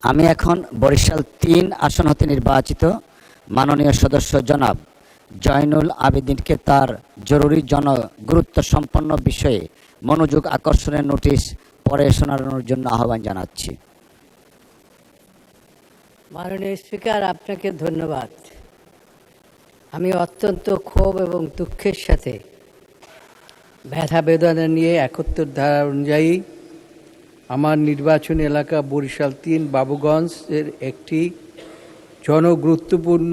আমি এখন বরিশাল ৩ আসন হতে নির্বাচিত মাননীয় সদস্য জনাব জয়নুল আবেদিনকে তার জরুরি গুরুত্ব সম্পন্ন বিষয়ে মনোযোগ আকর্ষণের নোটিশ পরে শোনানোর জন্য আহ্বান জানাচ্ছি। মাননীয় স্পিকার, আপনাকে ধন্যবাদ। আমি অত্যন্ত ক্ষোভ এবং দুঃখের সাথে ব্যথা বেদনা নিয়ে ৭১ ধারা অনুযায়ী আমার নির্বাচনী এলাকা বরিশাল ৩ বাবুগঞ্জের একটি জনগুরুত্বপূর্ণ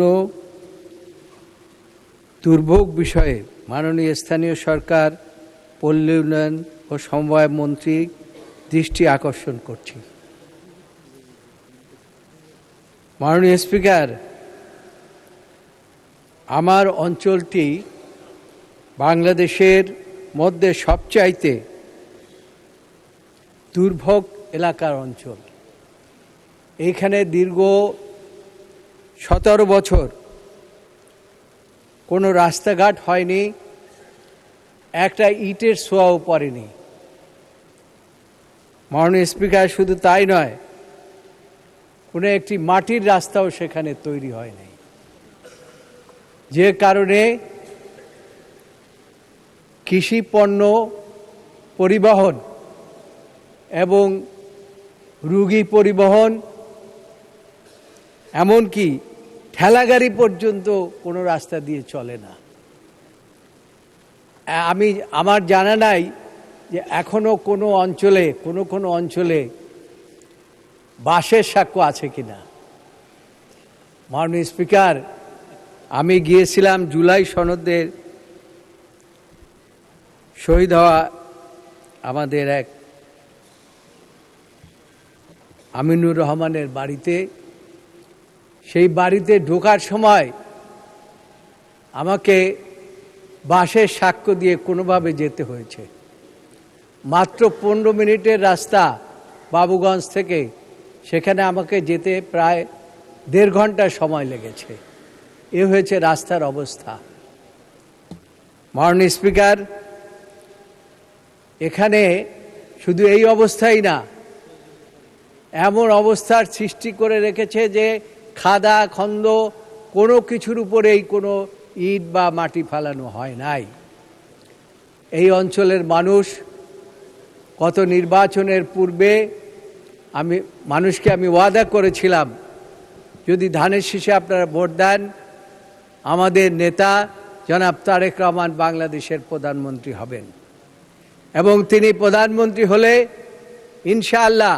দুর্ভোগ বিষয়ে মাননীয় স্থানীয় সরকার, পল্লী উন্নয়ন ও সমবায় মন্ত্রী দৃষ্টি আকর্ষণ করছি। মাননীয় স্পিকার, আমার অঞ্চলটি বাংলাদেশের মধ্যে সবচাইতে দুর্ভোগ এলাকার অঞ্চল। এইখানে দীর্ঘ ১৭ বছর কোনো রাস্তাঘাট হয়নি, একটা ইটের ছোঁয়াও পড়েনি। মাননীয় স্পিকার, শুধু তাই নয়, কোনো একটি মাটির রাস্তাও সেখানে তৈরি হয়নি, যে কারণে কৃষি পণ্য পরিবহন এবং রোগী পরিবহন, এমনকি ঠেলাগাড়ি পর্যন্ত কোনো রাস্তা দিয়ে চলে না। আমার জানা নাই যে এখনো কোনো অঞ্চলে বাসের সাক্ষ্য আছে কিনা। মাননীয় স্পিকার, আমি গিয়েছিলাম জুলাই সনদের শহীদ হওয়া আমাদের এক আমিনুর রহমানের বাড়িতে। সেই বাড়িতে ঢোকার সময় আমাকে বাসের সাক্ষ্য দিয়ে কোনোভাবে যেতে হয়েছে। মাত্র ১৫ মিনিটের রাস্তা বাবুগঞ্জ থেকে, সেখানে আমাকে যেতে প্রায় ১.৫ ঘন্টা সময় লেগেছে। এ হয়েছে রাস্তার অবস্থা। মাননীয় স্পিকার, এখানে শুধু এই অবস্থাই না, এমন অবস্থার সৃষ্টি করে রেখেছে যে খাদা খন্দ কোনো কিছুর উপরেই কোনো ইট বা মাটি ফেলানো হয় নাই। এই অঞ্চলের মানুষ গত নির্বাচনের পূর্বে মানুষকে আমি ওয়াদা করেছিলাম, যদি ধানের শীষে আপনারা ভোট দেন, আমাদের নেতা জনাব তারেক রহমান বাংলাদেশের প্রধানমন্ত্রী হবেন, এবং তিনি প্রধানমন্ত্রী হলে ইনশাআল্লাহ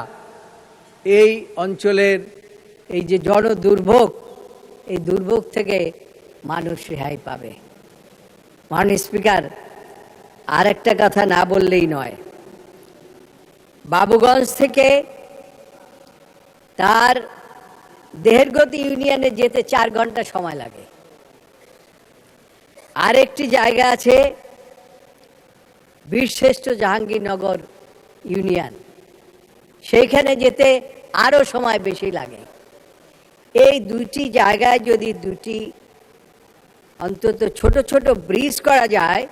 এই অঞ্চলের এই যে জনদুর্ভোগ, এই দুর্ভোগ থেকে মানুষ রেহাই পাবে। মাননীয় স্পিকার, আর একটা কথা না বললেই নয়। বাবুগঞ্জ থেকে তার দেহেরগতি ইউনিয়নে যেতে ৪ ঘন্টা সময় লাগে। আরেকটি জায়গা আছে বীরশ্রেষ্ঠ জাহাঙ্গীরনগর ইউনিয়ন, সেইখানে যেতে আরও সময় বেশি লাগে। এই দুইটি জায়গায় যদি দুটি অন্তত ছোট ছোট ব্রিজ করা যায়,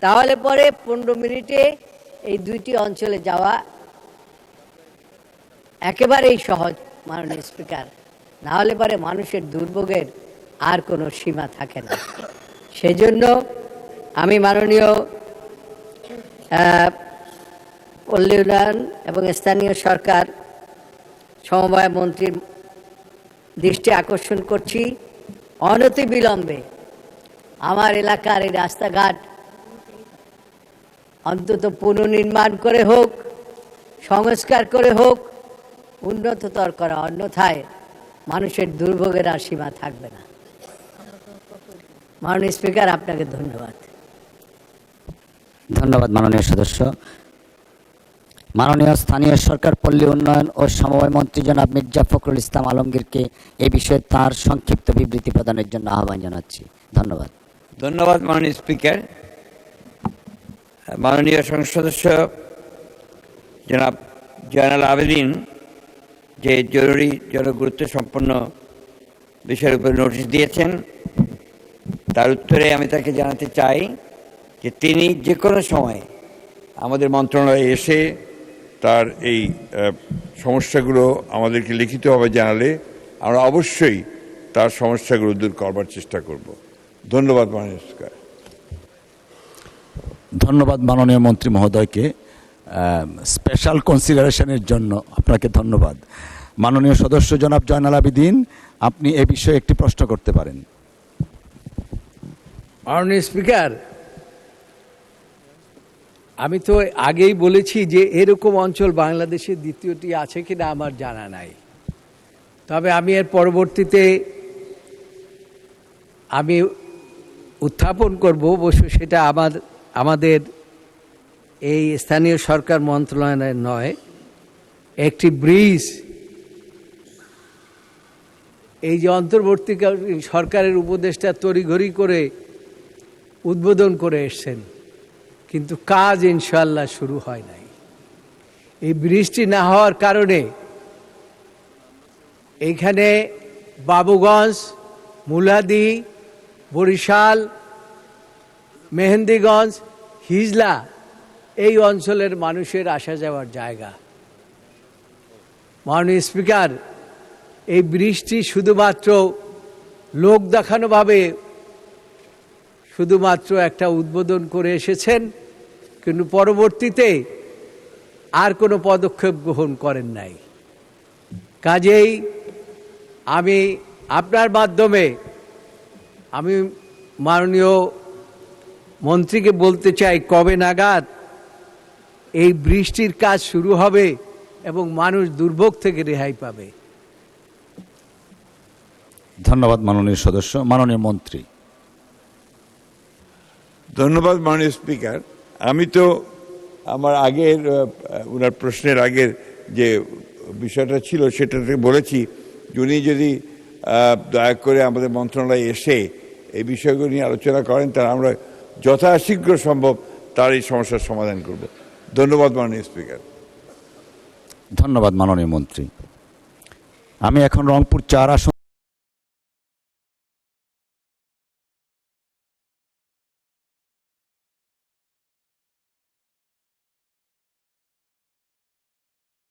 তাহলে পরে ১৫ মিনিটে এই দুইটি অঞ্চলে যাওয়া একেবারেই সহজ। মাননীয় স্পিকার, না হলে পরে মানুষের দুর্ভোগের আর কোনো সীমা থাকে না। সেজন্য আমি মাননীয় পল্লী উন্নয়ন এবং স্থানীয় সরকার সমবায় মন্ত্রীর দৃষ্টি আকর্ষণ করছি, অনতিবিলম্বে আমার এলাকার এই রাস্তাঘাট অন্তত পুনর্নির্মাণ করে হোক, সংস্কার করে হোক, উন্নততর করা, অন্যথায় মানুষের দুর্ভোগের আর সীমা থাকবে না। মাননীয় স্পিকার, আপনাকে ধন্যবাদ। ধন্যবাদ মাননীয় সদস্য। মাননীয় স্থানীয় সরকার, পল্লী উন্নয়ন ও সমবায় মন্ত্রী জনাব মির্জা ফখরুল ইসলাম আলমগীরকে এই বিষয়ে তার সংক্ষিপ্ত বিবৃতি প্রদানের জন্য আহ্বান জানাচ্ছি। ধন্যবাদ। ধন্যবাদ মাননীয় স্পিকার। মাননীয় সংসদ সদস্য জনাব জয়নুল আবেদিন যে জরুরি জনগুরুত্ব সম্পন্ন বিষয়ের উপর নোটিশ দিয়েছেন, তার উত্তরে আমি তাকে জানাতে চাই যে তিনি যে কোনো সময় আমাদের মন্ত্রণালয়ে এসে তার এই সমস্যাগুলো আমাদেরকে লিখিতভাবে জানালে আমরা অবশ্যই তার সমস্যাগুলো দূর করবার চেষ্টা করব। ধন্যবাদ মাননীয় স্পিকার। ধন্যবাদ মাননীয় মন্ত্রী মহোদয়কে স্পেশাল কনসিডারেশনের জন্য আপনাকে ধন্যবাদ। মাননীয় সদস্য জনাব জয়নাল আবেদীন, আপনি এ বিষয়ে একটি প্রশ্ন করতে পারেন। মাননীয় স্পিকার, আমি তো আগেই বলেছি যে এরকম অঞ্চল বাংলাদেশে দ্বিতীয়টি আছে কিনা আমার জানা নাই, তবে আমি এর পরবর্তীতে আমি উত্থাপন করব। অবশ্য সেটা আমাদের এই স্থানীয় সরকার মন্ত্রণালয়ের নয়, একটি ব্রিজ এই যে অন্তর্বর্তী সরকারের উপদেষ্টা তড়িঘড়ি করে উদ্বোধন করে এসছেন, কিন্তু কাজ ইনশাআল্লাহ শুরু হয় নাই। এই বৃষ্টি না হওয়ার কারণে এইখানে বাবুগঞ্জ, মুলাদি, বরিশাল, মেহেন্দিগঞ্জ, হিজলা এই অঞ্চলের মানুষের আসা যাওয়ার জায়গা। মাননীয় স্পিকার, এই বৃষ্টি শুধুমাত্র লোক দেখানোভাবে শুধুমাত্র একটা উদ্বোধন করে এসেছেন, কিন্তু পরবর্তীতে আর কোনো পদক্ষেপ গ্রহণ করেন নাই। কাজেই আমি আপনার মাধ্যমে আমি মাননীয় মন্ত্রীকে বলতে চাই, কবে নাগাদ এই বৃষ্টির কাজ শুরু হবে এবং মানুষ দুর্ভোগ থেকে রেহাই পাবে। ধন্যবাদ মাননীয় সদস্য। মাননীয় মন্ত্রী। ধন্যবাদ মাননীয় স্পিকার। আমি তো আমার আগের ওনার প্রশ্নের আগের যে বিষয়টা ছিল সেটাতে বলেছি, উনি যদি দয়া করে আমাদের মন্ত্রণালয়ে এসে এই বিষয়গুলো নিয়ে আলোচনা করেন, তাহলে আমরা যথাশীঘ্র সম্ভব তার এই সমস্যার সমাধান করব। ধন্যবাদ মাননীয় স্পিকার। ধন্যবাদ মাননীয় মন্ত্রী। আমি এখন রংপুর 4 আসন